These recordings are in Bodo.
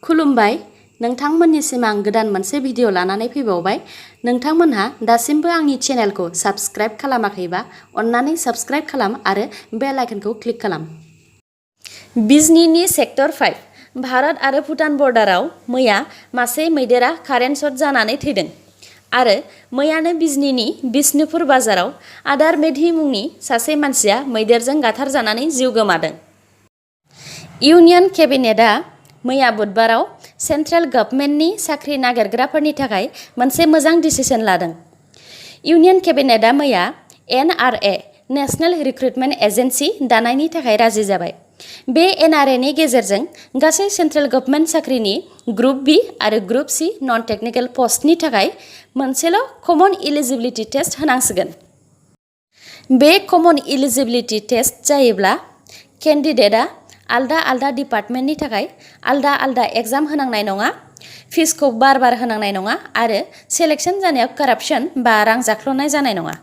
खुलुमबाय नोंथांमोननिसिम आं गोदान मोनसे भिडिअ लानानै फैबावबाय। नोंथांमोनहा दासिमबो आंनि चेनेलखौ साबस्क्राइब खालामाखैबा अन्नानै साबस्क्राइब खालाम आरो बेल आइकनखौ क्लिक खालाम। बिजनीनि सेक्टर 5 भारत आरो भुटान बर्डाराव मैया मासे मैदेरा कारेन्ट शट जानानै थैदों आरो मैयानो बिजनीनि बिष्णुपुर बाजाराव आदार मेधि मुंनि सासे मानसिया मैदेरजों गाथारजानानै जिउ गोमादों। इउनियन केबिनेटआ मैया बुधबाराव सेन्ट्रेल गभर्नमेन्टनि साख्रि नागिरग्राफोरनि थाखाय मोनसे मोजां डिसिजन लादों। इउनियन केबिनेटआ मैया NRA नेशनेल रिक्रुटमेन्ट एजेन्सि दानायनि थाखाय राजि जाबाय। बे NRA नि गेजेरजों गासै सेन्ट्रेल गभर्नमेन्ट साख्रिनि ग्रुप बी आरो ग्रुप सी नन टेक्निकेल पस्टनि थाखाय मोनसेल' कमन इलिजिबिलिटि टेस्ट होनांसिगोन। बे कमन इलिजिबिलिटि टेस्ट जायोब्ला केन्डिडेटआ आलदा आलदा डिपार्टमेन्टनि थाखाय आलदा आलदा एग्जाम होनांनाय नङा, फिसखौ बार बार होनांनाय नङा आरो सेलेक्शन जानायाव कारापशन बा रां जाख्ल'नाय जानाय नङा।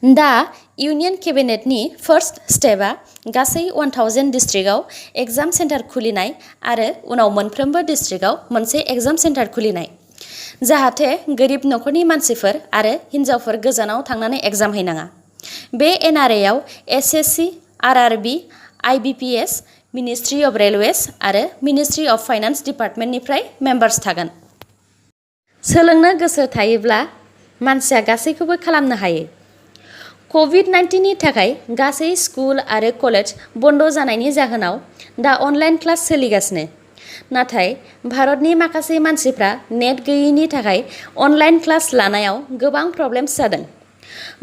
दा इउनियन केबिनेटनि फार्स्ट स्टेपआ गासै 1000 डिस्ट्रिक्टआव एग्जाम सेन्टार खुलिनाय आरो उनाव मोनफ्रोमबो डिस्ट्रिक्टआव मोनसे एग्जाम सेन्टार खुलिनाय, जाहाथे गोरिब नखरनि मानसिफोर आरो हिन्जावफोर गोजानाव थांनानै एग्जाम हैनाङा। बे NRA आव SSC, RRB, IBPS, ministry of railways आरो मिनिस्ट्रि अफ फाइनान्स डिपार्टमेन्टनिफ्राय मेम्बार्स थागोन। सोलोंनो गोसो थायोब्ला मानसिया गासैखौबो खालामनो हायो। COVID-19 नि थाखाय गासै स्कुल आरो कलेज बन्द जानायनि जाहोनाव दा अनलाइन क्लास सोलिगासिनो। नाथाय भारतनि माखासे मानसिफ्रा नेट गैयैनि थाखाय अनलाइन क्लास लानायाव गोबां प्रब्लेम्स जादों।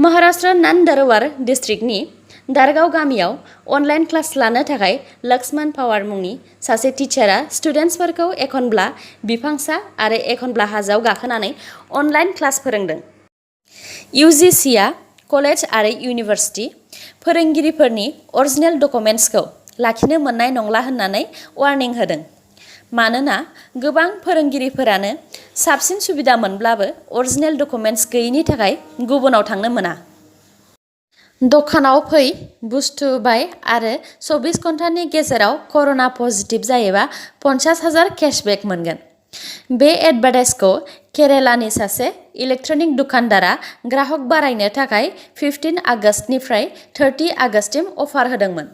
महाराष्ट्र नांदरबार डिस्ट्रिक्टनि दारगाव गामियाव अनलाइन क्लास लानो थाखाय लक्ष्मण पावार मुंनि सासे टिचारा स्टुडेन्टसफोरखौ एखनब्ला बिफांसा आरो एखनब्ला हाजोआव गाखोनानै अनलाइन क्लास फोरोंदों। UGCआ कलेज आरो इउनिभार्सिटि फोरोंगिरिफोरनि अरिजिनेल डकुमेन्ट्सखौ लाखिनो मोननाय नंला होननानै वार्निं होदों। मानोना गोबां फोरोंगिरिफोरानो साबसिन सुबिदा मोनब्लाबो अरिजिनेल डकुमेन्ट्स गैयैनि थाखाय गुबुनाव थांनो मोना। दखानाव फै, बुस्थु बाय आरो 24 घन्टानि गेजेराव कर'ना पजिटिभ जायोबा 50,000 केशबेक मोनगोन। बे एडभार्टाइजखौ केरेलानि सासे इलेक्ट्रनिक दखानदारा ग्राहक बारायनो थाखाय 15 आगस्तनिफ्राय 30 आगस्तसिम अफार होदोंमोन।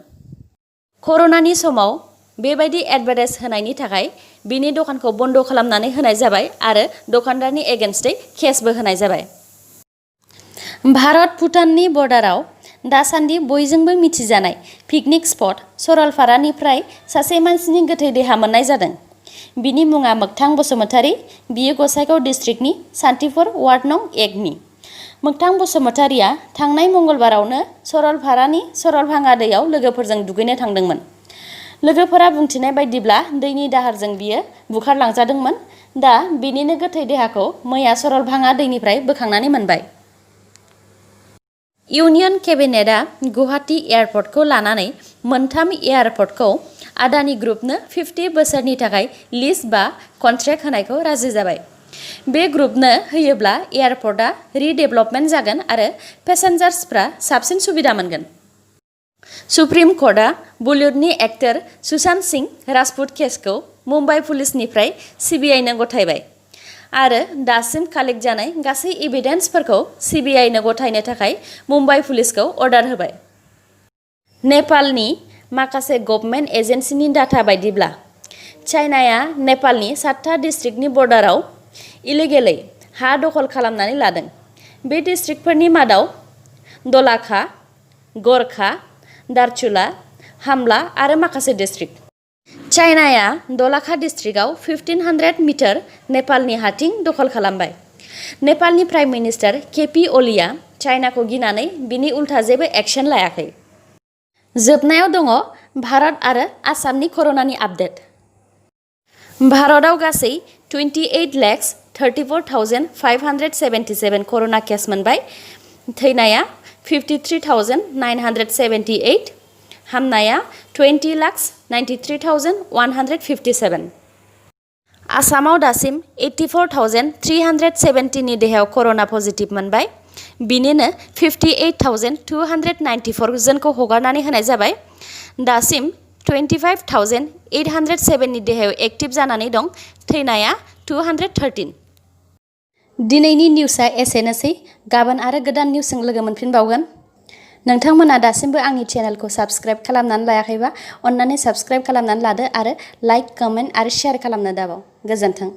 कर'नानि समाव बेबायदि एडभार्टाइज होनायनि थाखाय बिनि दखानखौ बन्द खालामनानै होनाय जाबाय आरो दखानदारनि एगेन्स्टै केसबो होनाय जाबाय। भारत भुटाननि बर्डाराव दासान्दि बयजोंबो मिथिजानाय पिकनिक स्पट सरलपारानिफ्राय सासे मानसिनि गोथै देहा मोननाय जादों। बिनि मुङा मोगथां बसुमतारी, बियो गसाइगाव डिस्ट्रिक्टनि सान्तिपुर वार्ड नं 1 नि। मोगथां बसुमतारीया थांनाय मंगलबारावनो सरलपारानि सरलभाङा दैयाव लोगोफोरजों दुगैनो थांदोंमोन। लोगोफोरा बुंथिनाय बायदिब्ला दैनि दाहारजों बियो बुखारलांजादोंमोन। दा बिनिनो गोथै देहाखौ मैया सरलभाङा दैनिफ्राय बोखांनानै मोनबाय। इउनियन केबिनेटआ गुवाहाटी एयारपर्टखौ लानानै मोनथाम एयारपर्टखौ आदानि ग्रुपनो 50 बोसोरनि थाखाय लिज बा कन्ट्रेक्ट होनायखौ राजि जाबाय। बे ग्रुपनो होयोब्ला एयारपर्टआ रिडेभेलपमेन्ट जागोन आरो पेसेन्जार्सफ्रा साबसिन सुबिदा मोनगोन। सुप्रिम कर्टआ बलिउडनि एक्टर सुशांत सिंह राजपुत केसखौ मुम्बाइ पुलिसनिफ्राय CBI नो गथायबाय आरो दासिम कालेक्ट जानाय गासै एभिडेन्सफोरखौ CBI नो गथायनो थाखाय मुम्बाइ पुलिसखौ अर्डार होबाय। नेपालनि माखासे गभर्नमेन्ट एजेन्सिनि डाटा बायदिब्ला चाइनाया नेपालनि 7था डिस्ट्रिक्टनि बर्डाराव इलिगेलै हा दखल खालामनानै लादों। बे डिस्ट्रिक्टफोरनि मादाव दलाखा, गरखा, दारचुला, हामला आरो माखासे डिस्ट्रिक्ट। चाइनाया दलाखा डिस्ट्रिक्टआव 1500 मिटार नेपालनि हाथिं दखल खालामबाय। नेपालनि प्राइम मिनिस्टार KP ओलीआ चाइनाखौ गिनानै बिनि उल्था जेबो एक्शन लायाखै। जोबनायाव दङ भारत आरो आसामनि कर'नानि आपडेट। भारतआव गासै 28,34,577 कर'ना केस मोनबाय। थैनाया 53,978, हामनाया 20,93,157। आसामाव दासिम 84,370 नि देहायाव कर'ना पजिटिभ मोनबाय। बिनिनो 58,294 जनखौ हगारनानै होनाय जाबाय। दासिम 25,807 नि देहायाव एक्टिभ जानानै दं, थैनाया 213। दिनैनि निउसआ एसेनोसै, गाबोन आरो गोदान निउसजों लोगो मोनफिनबावगोन। नोंथांमोना दासिमबो आंनि चेनेलखौ साबस्क्राइब खालामनानै लायाखैबा अन्नानै साबस्क्राइब खालामनानै लादो आरो लाइक, कमेन्ट आरो शेयार खालामनो दाबाव। गोजोन्थों।